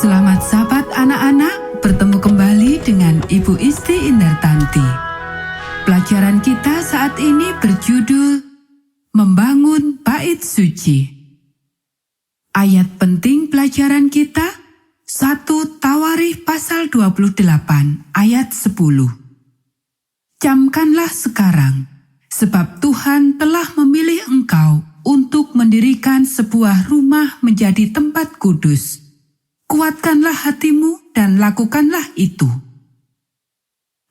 Selamat sahabat anak-anak, bertemu kembali dengan Ibu Isti Indartanti. Pelajaran kita saat ini berjudul Membangun Bait Suci. Ayat penting pelajaran kita 1 Tawarikh pasal 28 ayat 10. Camkanlah sekarang, sebab Tuhan telah memilih engkau untuk mendirikan sebuah rumah menjadi tempat kudus. Kuatkanlah hatimu dan lakukanlah itu.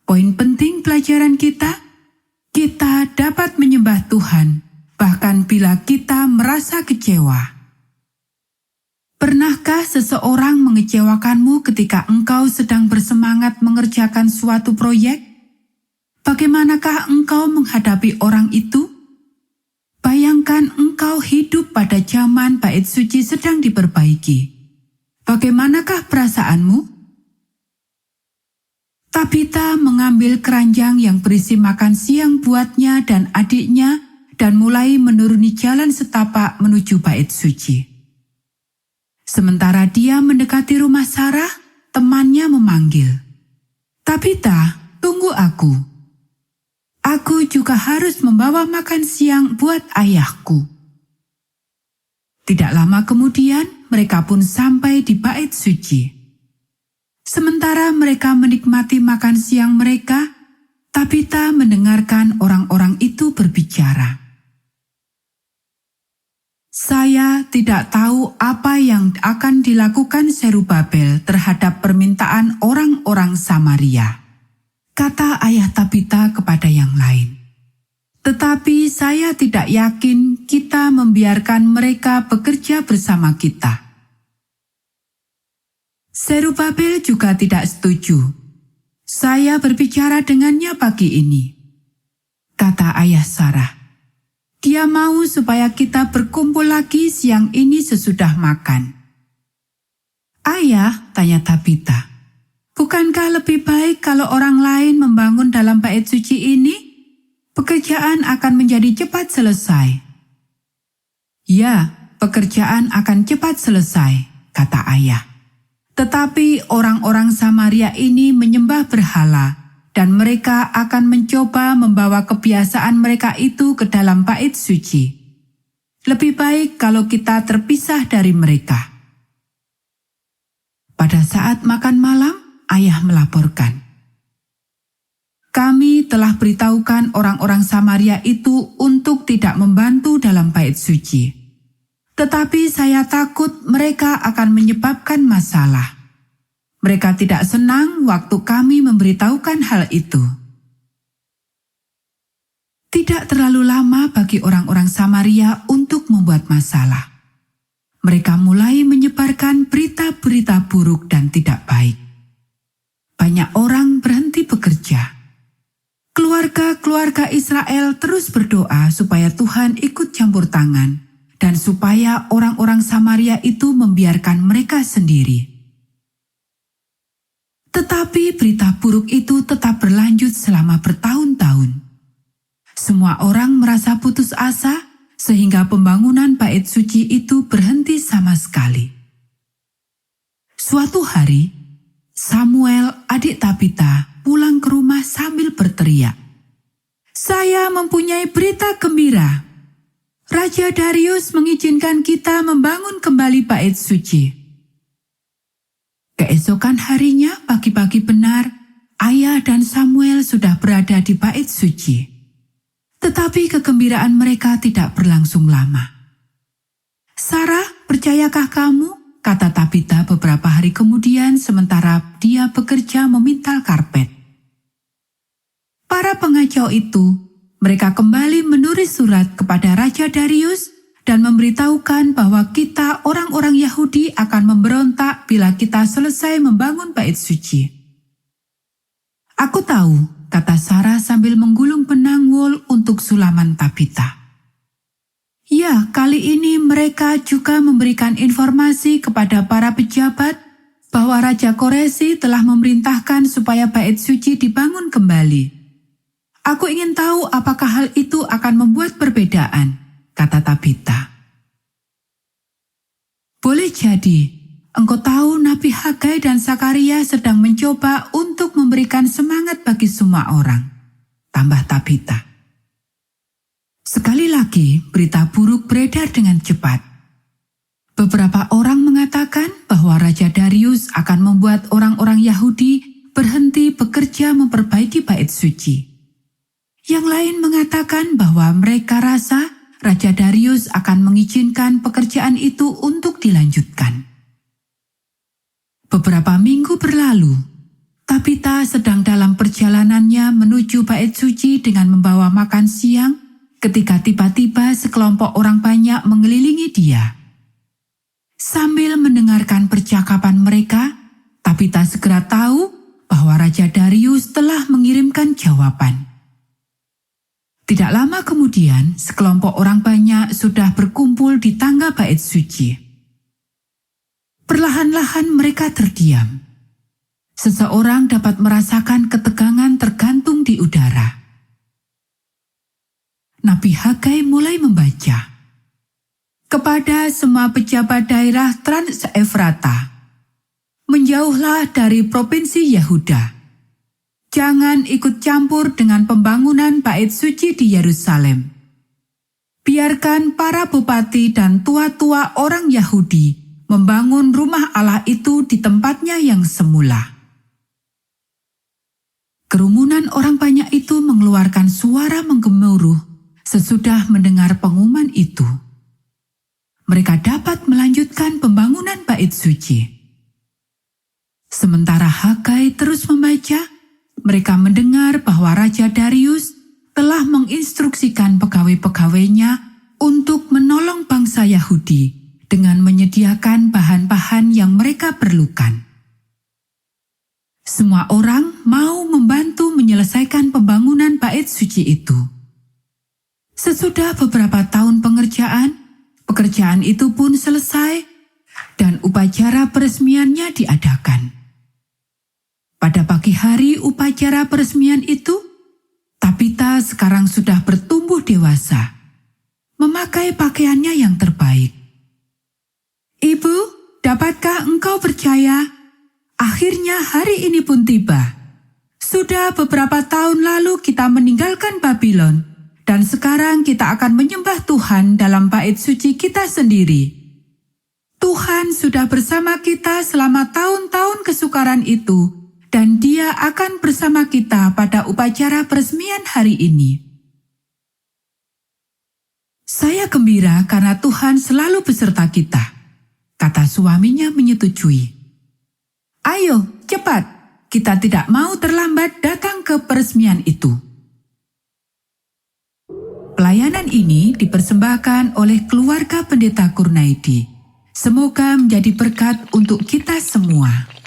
Poin penting pelajaran kita dapat menyembah Tuhan, bahkan bila kita merasa kecewa. Pernahkah seseorang mengecewakanmu ketika engkau sedang bersemangat mengerjakan suatu proyek? Bagaimanakah engkau menghadapi orang itu? Bayangkan engkau hidup pada zaman bait suci sedang diperbaiki. Bagaimanakah perasaanmu? Tabita mengambil keranjang yang berisi makan siang buatnya dan adiknya dan mulai menuruni jalan setapak menuju bait suci. Sementara dia mendekati rumah Sarah, temannya memanggil, "Tabita, tunggu aku. Aku juga harus membawa makan siang buat ayahku." Tidak lama kemudian, mereka pun sampai di bait suci. Sementara mereka menikmati makan siang mereka, Tabita mendengarkan orang-orang itu berbicara. "Saya tidak tahu apa yang akan dilakukan Zerubabel terhadap permintaan orang-orang Samaria," kata ayah Tabita kepada yang lain. "Tetapi saya tidak yakin kita membiarkan mereka bekerja bersama kita." Zerubabel juga tidak setuju. "Saya berbicara dengannya pagi ini," kata ayah Sarah. "Dia mau supaya kita berkumpul lagi siang ini sesudah makan." "Ayah," tanya Tabita, "bukankah lebih baik kalau orang lain membangun dalam bait suci ini? Pekerjaan akan menjadi cepat selesai." "Ya, pekerjaan akan cepat selesai," kata ayah. "Tetapi orang-orang Samaria ini menyembah berhala, dan mereka akan mencoba membawa kebiasaan mereka itu ke dalam bait suci. Lebih baik kalau kita terpisah dari mereka." Pada saat makan malam, ayah melaporkan, "Kami telah beritahukan orang-orang Samaria itu untuk tidak membantu dalam bait suci. Tetapi saya takut mereka akan menyebabkan masalah. Mereka tidak senang waktu kami memberitahukan hal itu." Tidak terlalu lama bagi orang-orang Samaria untuk membuat masalah. Mereka mulai menyebarkan berita-berita buruk dan tidak baik. Banyak orang berhenti bekerja. Keluarga-keluarga Israel terus berdoa supaya Tuhan ikut campur tangan dan supaya orang-orang Samaria itu membiarkan mereka sendiri. Tetapi berita buruk itu tetap berlanjut selama bertahun-tahun. Semua orang merasa putus asa sehingga pembangunan bait suci itu berhenti sama sekali. Suatu hari, Samuel, adik Tabita, pulang ke rumah sambil berteriak, "Saya mempunyai berita gembira. Raja Darius mengizinkan kita membangun kembali bait suci." Keesokan harinya, pagi-pagi benar, ayah dan Samuel sudah berada di bait suci. Tetapi kegembiraan mereka tidak berlangsung lama. "Sarah, percayakah kamu?" kata Tabita beberapa hari kemudian sementara dia bekerja memintal karpet. Para pengacau itu, mereka kembali menulis surat kepada Raja Darius dan memberitahukan bahwa kita orang-orang Yahudi akan memberontak bila kita selesai membangun bait suci. "Aku tahu," kata Sarah sambil menggulung benang wol untuk sulaman Tabita. "Ya, kali ini mereka juga memberikan informasi kepada para pejabat bahwa Raja Koresi telah memerintahkan supaya bait suci dibangun kembali. Aku ingin tahu apakah hal itu akan membuat perbedaan," kata Tabita. "Boleh jadi, engkau tahu Nabi Hagai dan Sakaria sedang mencoba untuk memberikan semangat bagi semua orang. Tambah Tabita. Sekali lagi, berita buruk beredar dengan cepat. Beberapa orang mengatakan bahwa Raja Darius akan membuat orang-orang Yahudi berhenti bekerja memperbaiki bait suci. Yang lain mengatakan bahwa mereka rasa Raja Darius akan mengizinkan pekerjaan itu untuk dilanjutkan. Beberapa minggu berlalu, Tabita sedang dalam perjalanannya menuju bait suci dengan membawa makan siang ketika tiba-tiba sekelompok orang banyak mengelilingi dia. Sambil mendengarkan percakapan mereka, Tabita segera tahu bahwa Raja Darius telah mengirimkan jawaban. Tidak lama kemudian, sekelompok orang banyak sudah berkumpul di tangga bait suci. Perlahan-lahan mereka terdiam. Seseorang dapat merasakan ketegangan tergantung di udara. Nabi Hagai mulai membaca. Kepada semua pejabat daerah Trans-Efrata, menjauhlah dari provinsi Yehuda. Jangan ikut campur dengan pembangunan bait suci di Yerusalem. Biarkan para bupati dan tua-tua orang Yahudi membangun rumah Allah itu di tempatnya yang semula. Kerumunan orang banyak itu mengeluarkan suara menggemuruh sesudah mendengar pengumuman itu. Mereka dapat melanjutkan pembangunan bait suci. Sementara Hagai terus membaca, mereka mendengar bahwa Raja Darius telah menginstruksikan pegawai-pegawainya untuk menolong bangsa Yahudi dengan menyediakan bahan-bahan yang mereka perlukan. Semua orang mau membantu menyelesaikan pembangunan bait suci itu. Sesudah beberapa tahun pengerjaan, pekerjaan itu pun selesai dan upacara peresmiannya diadakan. Pada pagi hari upacara peresmian itu, Tabita sekarang sudah bertumbuh dewasa, memakai pakaiannya yang terbaik. Ibu, dapatkah engkau percaya? Akhirnya hari ini pun tiba. Sudah beberapa tahun lalu kita meninggalkan Babylon, dan sekarang kita akan menyembah Tuhan dalam bait suci kita sendiri. Tuhan sudah bersama kita selama tahun-tahun kesukaran itu, dan Dia akan bersama kita pada upacara peresmian hari ini. Saya gembira karena Tuhan selalu beserta kita, kata suaminya menyetujui. Ayo, cepat, kita tidak mau terlambat datang ke peresmian itu. Pelayanan ini dipersembahkan oleh keluarga Pendeta Kurnaidi. Semoga menjadi berkat untuk kita semua.